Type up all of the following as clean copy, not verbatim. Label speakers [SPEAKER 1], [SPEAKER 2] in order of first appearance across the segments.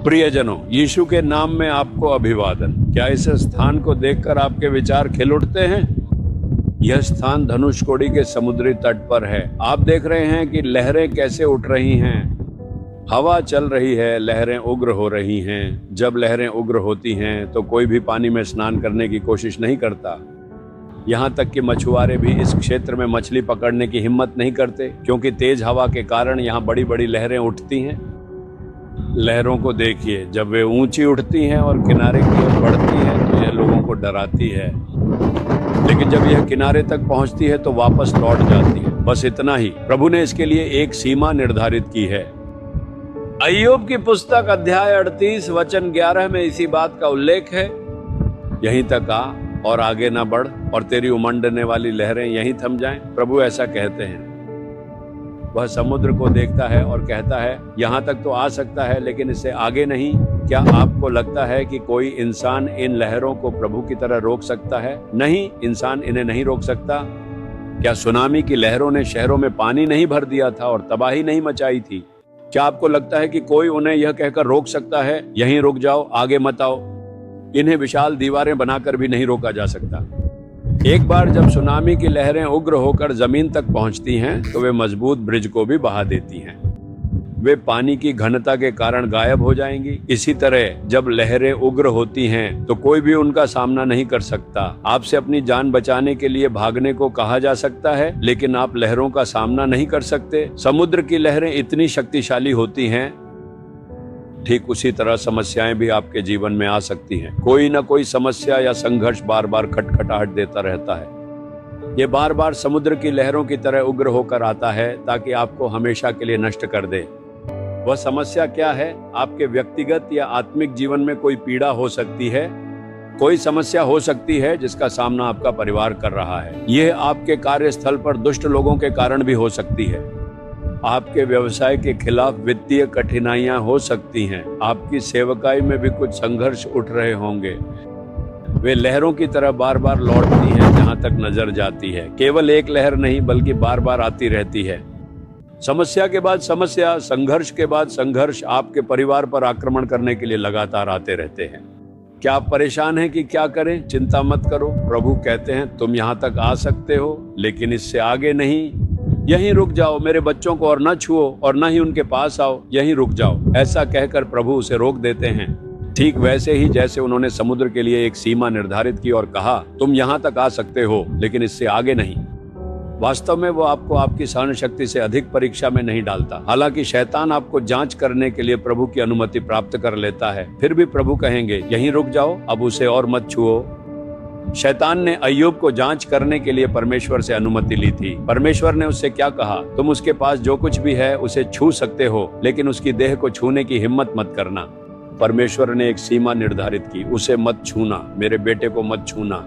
[SPEAKER 1] प्रियजनों, यीशु के नाम में आपको अभिवादन। क्या इस स्थान को देखकर आपके विचार खिल उठते हैं? यह स्थान धनुषकोडी के समुद्री तट पर है। आप देख रहे हैं कि लहरें कैसे उठ रही हैं। हवा चल रही है, लहरें उग्र हो रही हैं। जब लहरें उग्र होती हैं तो कोई भी पानी में स्नान करने की कोशिश नहीं करता। यहाँ तक कि मछुआरे भी इस क्षेत्र में मछली पकड़ने की हिम्मत नहीं करते, क्योंकि तेज हवा के कारण यहाँ बड़ी बड़ी लहरें उठती हैं। लहरों को देखिए, जब वे ऊंची उठती हैं और किनारे की ओर बढ़ती हैं तो यह लोगों को डराती है, लेकिन जब यह किनारे तक पहुंचती है तो वापस लौट जाती है। बस इतना ही। प्रभु ने इसके लिए एक सीमा निर्धारित की है। अय्यूब की पुस्तक अध्याय 38 वचन 11 में इसी बात का उल्लेख है। यहीं तक आ और आगे ना बढ़, और तेरी उमंडने वाली लहरें यहीं थम जाएं। प्रभु ऐसा कहते हैं। वह समुद्र को देखता है और कहता है, यहाँ तक तो आ सकता है लेकिन इससे आगे नहीं। क्या आपको लगता है कि कोई इंसान इन लहरों को प्रभु की तरह रोक सकता है? नहीं, इंसान इन्हें नहीं रोक सकता। क्या सुनामी की लहरों ने शहरों में पानी नहीं भर दिया था और तबाही नहीं मचाई थी? क्या आपको लगता है कि कोई उन्हें यह कहकर रोक सकता है, यहीं रुक जाओ, आगे मत आओ? इन्हें विशाल दीवारें बनाकर भी नहीं रोका जा सकता। एक बार जब सुनामी की लहरें उग्र होकर जमीन तक पहुंचती हैं तो वे मजबूत ब्रिज को भी बहा देती हैं। वे पानी की घनता के कारण गायब हो जाएंगी। इसी तरह जब लहरें उग्र होती हैं तो कोई भी उनका सामना नहीं कर सकता। आपसे अपनी जान बचाने के लिए भागने को कहा जा सकता है, लेकिन आप लहरों का सामना नहीं कर सकते। समुद्र की लहरें इतनी शक्तिशाली होती हैं। ठीक उसी तरह समस्याएं भी आपके जीवन में आ सकती हैं। कोई ना कोई समस्या या संघर्ष बार बार खटखटाहट देता रहता है। ये बार बार समुद्र की लहरों की तरह उग्र होकर आता है ताकि आपको हमेशा के लिए नष्ट कर दे। वह समस्या क्या है? आपके व्यक्तिगत या आत्मिक जीवन में कोई पीड़ा हो सकती है। कोई समस्या हो सकती है जिसका सामना आपका परिवार कर रहा है। यह आपके कार्यस्थल पर दुष्ट लोगों के कारण भी हो सकती है। आपके व्यवसाय के खिलाफ वित्तीय कठिनाइयां हो सकती हैं। आपकी सेवकाई में भी कुछ संघर्ष उठ रहे होंगे। वे लहरों की तरह बार बार लौटती हैं जहां तक नजर जाती है। केवल एक लहर नहीं बल्कि बार बार आती रहती है। समस्या के बाद समस्या, संघर्ष के बाद संघर्ष आपके परिवार पर आक्रमण करने के लिए लगातार आते रहते हैं। क्या आप परेशान हैं कि क्या करें? चिंता मत करो। प्रभु कहते हैं, तुम यहाँ तक आ सकते हो लेकिन इससे आगे नहीं। यहीं रुक जाओ, मेरे बच्चों को और न छुओ और न ही उनके पास आओ, यहीं रुक जाओ। ऐसा कहकर प्रभु उसे रोक देते हैं। ठीक वैसे ही जैसे उन्होंने समुद्र के लिए एक सीमा निर्धारित की और कहा, तुम यहाँ तक आ सकते हो लेकिन इससे आगे नहीं। वास्तव में वो आपको आपकी सहन शक्ति से अधिक परीक्षा में नहीं डालता। हालांकि शैतान आपको जांच करने के लिए प्रभु की अनुमति प्राप्त कर लेता है, फिर भी प्रभु कहेंगे, यहीं रुक जाओ, अब उसे और मत छुओ। शैतान ने अय्यूब को जांच करने के लिए परमेश्वर से अनुमति ली थी। परमेश्वर ने उससे क्या कहा? तुम उसके पास जो कुछ भी है उसे छू सकते हो, लेकिन उसकी देह को छूने की हिम्मत मत करना। परमेश्वर ने एक सीमा निर्धारित की, उसे मत छूना, मेरे बेटे को मत छूना।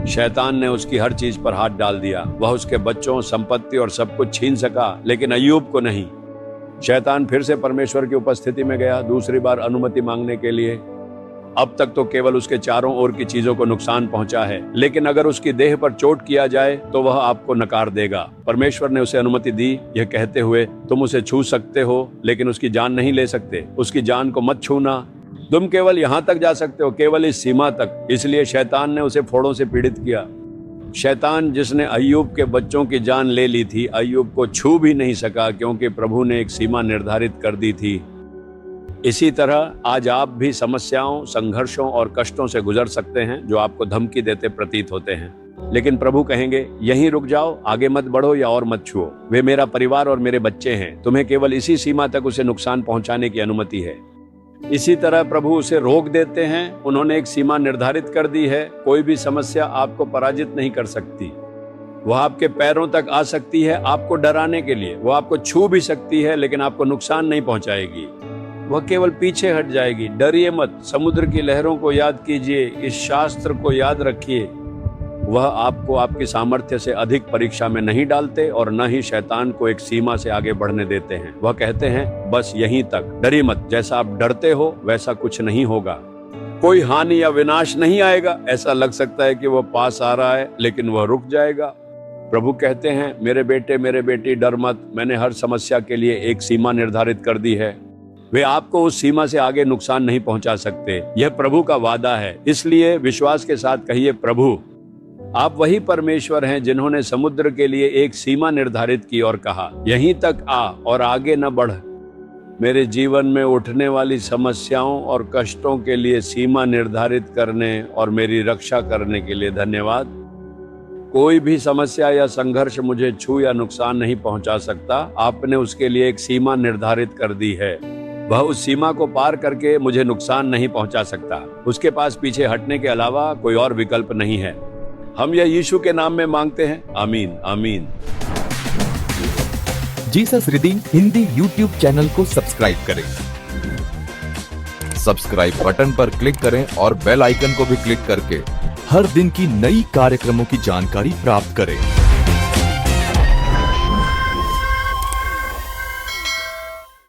[SPEAKER 1] शैतान ने उसकी हर चीज पर हाथ डाल दिया। वह उसके बच्चों, संपत्ति और सब कुछ छीन सका, लेकिन अय्यूब को नहीं। शैतान फिर से परमेश्वर की उपस्थिति में गया, दूसरी बार अनुमति मांगने के लिए। अब तक तो केवल उसके चारों ओर की चीजों को नुकसान पहुंचा है, लेकिन अगर उसकी देह पर चोट किया जाए तो वह आपको नकार देगा। परमेश्वर ने उसे अनुमति दी, यह कहते हुए, तुम उसे छू सकते हो लेकिन उसकी जान नहीं ले सकते। उसकी जान को मत छूना। तुम केवल यहाँ तक जा सकते हो, केवल इस सीमा तक। इसलिए शैतान ने उसे फोड़ों से पीड़ित किया। शैतान जिसने अय्यूब के बच्चों की जान ले ली थी, अय्यूब को छू भी नहीं सका, क्योंकि प्रभु ने एक सीमा निर्धारित कर दी थी। इसी तरह आज आप भी समस्याओं, संघर्षों और कष्टों से गुजर सकते हैं जो आपको धमकी देते प्रतीत होते हैं। लेकिन प्रभु कहेंगे, यहीं रुक जाओ, आगे मत बढ़ो या और मत छुओ। वे मेरा परिवार और मेरे बच्चे हैं। तुम्हें केवल इसी सीमा तक उसे नुकसान पहुंचाने की अनुमति है। इसी तरह प्रभु उसे रोक देते हैं। उन्होंने एक सीमा निर्धारित कर दी है। कोई भी समस्या आपको पराजित नहीं कर सकती। वह आपके पैरों तक आ सकती है आपको डराने के लिए। वो आपको छू भी सकती है लेकिन आपको नुकसान नहीं पहुंचाएगी। वह केवल पीछे हट जाएगी। डरिए मत। समुद्र की लहरों को याद कीजिए, इस शास्त्र को याद रखिए। वह आपको आपकी सामर्थ्य से अधिक परीक्षा में नहीं डालते और न ही शैतान को एक सीमा से आगे बढ़ने देते हैं। वह कहते हैं, बस यहीं तक, डरिए मत। जैसा आप डरते हो वैसा कुछ नहीं होगा। कोई हानि या विनाश नहीं आएगा। ऐसा लग सकता है कि वह पास आ रहा है लेकिन वह रुक जाएगा। प्रभु कहते हैं, मेरे बेटे, मेरे बेटी, डर मत। मैंने हर समस्या के लिए एक सीमा निर्धारित कर दी है। वे आपको उस सीमा से आगे नुकसान नहीं पहुंचा सकते। यह प्रभु का वादा है, इसलिए विश्वास के साथ कहिए, प्रभु आप वही परमेश्वर हैं जिन्होंने समुद्र के लिए एक सीमा निर्धारित की और कहा, यहीं तक आ और आगे न बढ़। मेरे जीवन में उठने वाली समस्याओं और कष्टों के लिए सीमा निर्धारित करने और मेरी रक्षा करने के लिए धन्यवाद। कोई भी समस्या या संघर्ष मुझे छू या नुकसान नहीं पहुंचा सकता। आपने उसके लिए एक सीमा निर्धारित कर दी है। वह उस सीमा को पार करके मुझे नुकसान नहीं पहुंचा सकता। उसके पास पीछे हटने के अलावा कोई और विकल्प नहीं है। हम यह यीशु के नाम में मांगते हैं, आमीन आमीन।
[SPEAKER 2] Jesus redeem Hindi YouTube channel को सब्सक्राइब करें। सब्सक्राइब बटन पर क्लिक करें और बेल आइकन को भी क्लिक करके हर दिन की नई कार्यक्रमों की जानकारी प्राप्त करें।